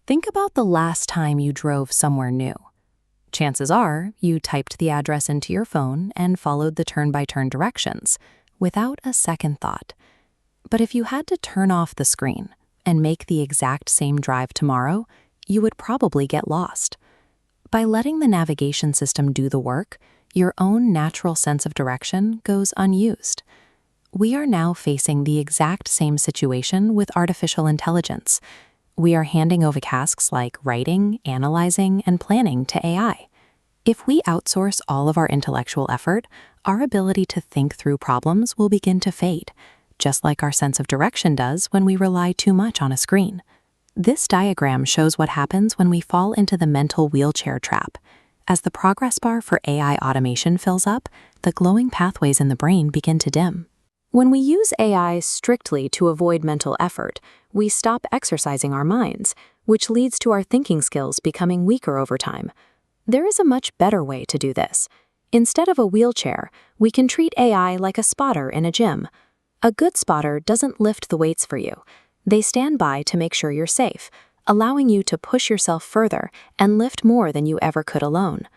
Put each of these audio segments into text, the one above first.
Think about the last time you drove somewhere new. Chances are you typed the address into your phone and followed the turn-by-turn directions without a second thought. But if you had to turn off the screen and make the exact same drive tomorrow, you would probably get lost. By letting the navigation system do the work, your own natural sense of direction goes unused. We are now facing the exact same situation with artificial intelligence. We are handing over tasks like writing, analyzing, and planning to AI. If we outsource all of our intellectual effort, our ability to think through problems will begin to fade, just like our sense of direction does when we rely too much on a screen. This diagram shows what happens when we fall into the mental wheelchair trap. As the progress bar for AI automation fills up, the glowing pathways in the brain begin to dim. When we use AI strictly to avoid mental effort, we stop exercising our minds, which leads to our thinking skills becoming weaker over time. There is a much better way to do this. Instead of a wheelchair, we can treat AI like a spotter in a gym. A good spotter doesn't lift the weights for you. They stand by to make sure you're safe, allowing you to push yourself further and lift more than you ever could alone.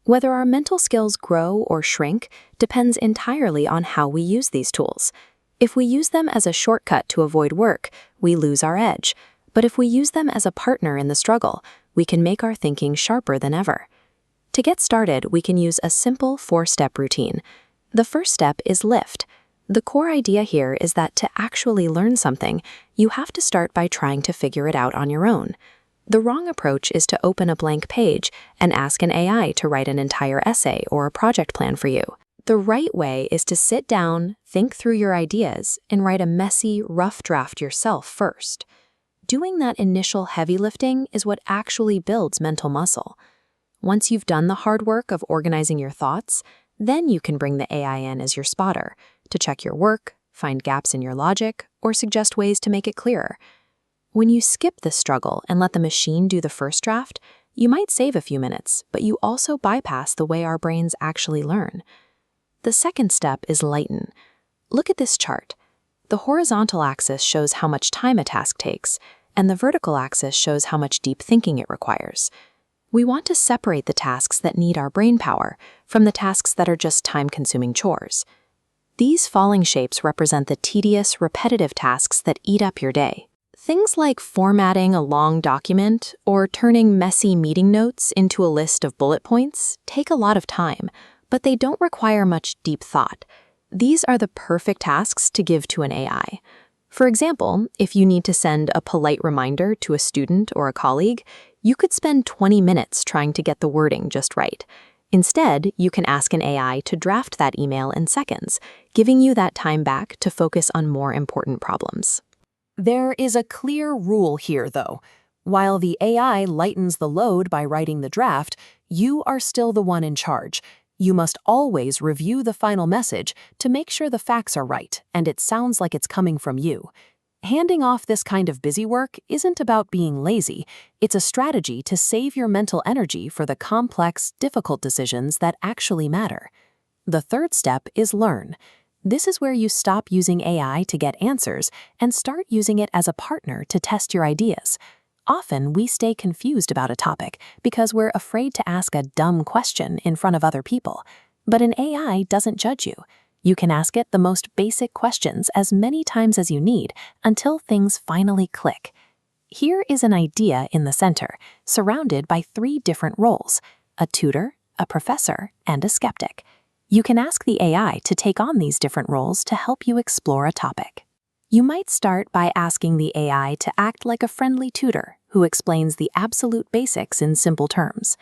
Whether our mental skills grow or shrink depends entirely on how we use these tools. If we use them as a shortcut to avoid work, we lose our edge. But if we use them as a partner in the struggle, we can make our thinking sharper than ever. To get started, we can use a simple 4-step routine. The first step is lift. The core idea here is that to actually learn something, you have to start by trying to figure it out on your own. The wrong approach is to open a blank page and ask an AI to write an entire essay or a project plan for you. The right way is to sit down, think through your ideas, and write a messy, rough draft yourself first. Doing that initial heavy lifting is what actually builds mental muscle. Once you've done the hard work of organizing your thoughts, then you can bring the AI in as your spotter to check your work, find gaps in your logic, or suggest ways to make it clearer. When you skip this struggle and let the machine do the first draft, you might save a few minutes, but you also bypass the way our brains actually learn. The second step is lighten. Look at this chart. The horizontal axis shows how much time a task takes, and the vertical axis shows how much deep thinking it requires. We want to separate the tasks that need our brain power from the tasks that are just time-consuming chores. These falling shapes represent the tedious, repetitive tasks that eat up your day. Things like formatting a long document or turning messy meeting notes into a list of bullet points take a lot of time, but they don't require much deep thought. These are the perfect tasks to give to an AI. For example, if you need to send a polite reminder to a student or a colleague, you could spend 20 minutes trying to get the wording just right. Instead, you can ask an AI to draft that email in seconds, giving you that time back to focus on more important problems. There is a clear rule here, though. While the AI lightens the load by writing the draft, you are still the one in charge. You must always review the final message to make sure the facts are right and it sounds like it's coming from you. Handing off this kind of busy work isn't about being lazy. It's a strategy to save your mental energy for the complex, difficult decisions that actually matter. The third step is learn. This is where you stop using AI to get answers and start using it as a partner to test your ideas. Often, we stay confused about a topic because we're afraid to ask a dumb question in front of other people. But an AI doesn't judge you. You can ask it the most basic questions as many times as you need until things finally click. Here is an idea in the center, surrounded by 3 different roles: a tutor, a professor, and a skeptic. You can ask the AI to take on these different roles to help you explore a topic. You might start by asking the AI to act like a friendly tutor who explains the absolute basics in simple terms.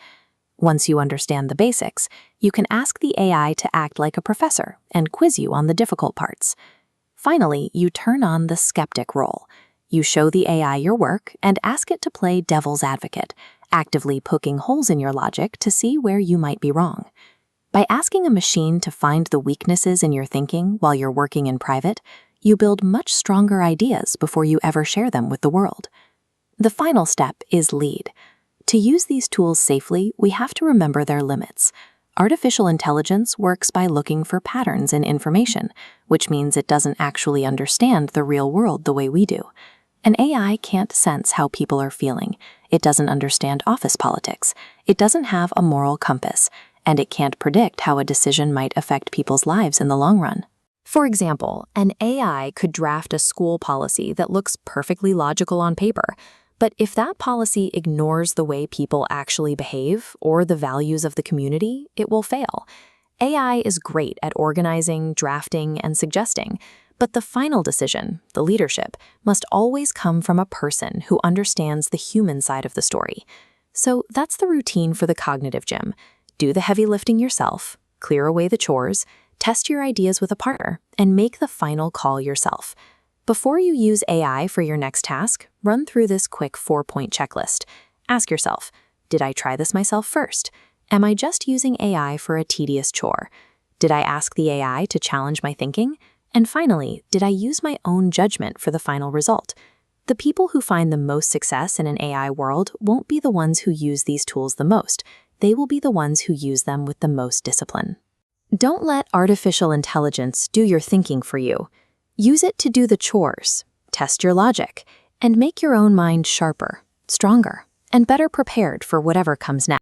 Once you understand the basics, you can ask the AI to act like a professor and quiz you on the difficult parts. Finally, you turn on the skeptic role. You show the AI your work and ask it to play devil's advocate, actively poking holes in your logic to see where you might be wrong. By asking a machine to find the weaknesses in your thinking while you're working in private, you build much stronger ideas before you ever share them with the world. The final step is lead. To use these tools safely, we have to remember their limits. Artificial intelligence works by looking for patterns in information, which means it doesn't actually understand the real world the way we do. An AI can't sense how people are feeling. It doesn't understand office politics. It doesn't have a moral compass, and it can't predict how a decision might affect people's lives in the long run. For example, an AI could draft a school policy that looks perfectly logical on paper, but if that policy ignores the way people actually behave or the values of the community, it will fail. AI is great at organizing, drafting, and suggesting, but the final decision, the leadership, must always come from a person who understands the human side of the story. So that's the routine for the cognitive gym. Do the heavy lifting yourself, clear away the chores, test your ideas with a partner, and make the final call yourself. Before you use AI for your next task, run through this quick 4-point checklist. Ask yourself, did I try this myself first? Am I just using AI for a tedious chore? Did I ask the AI to challenge my thinking? And finally, did I use my own judgment for the final result? The people who find the most success in an AI world won't be the ones who use these tools the most. They will be the ones who use them with the most discipline. Don't let artificial intelligence do your thinking for you. Use it to do the chores, test your logic, and make your own mind sharper, stronger, and better prepared for whatever comes next.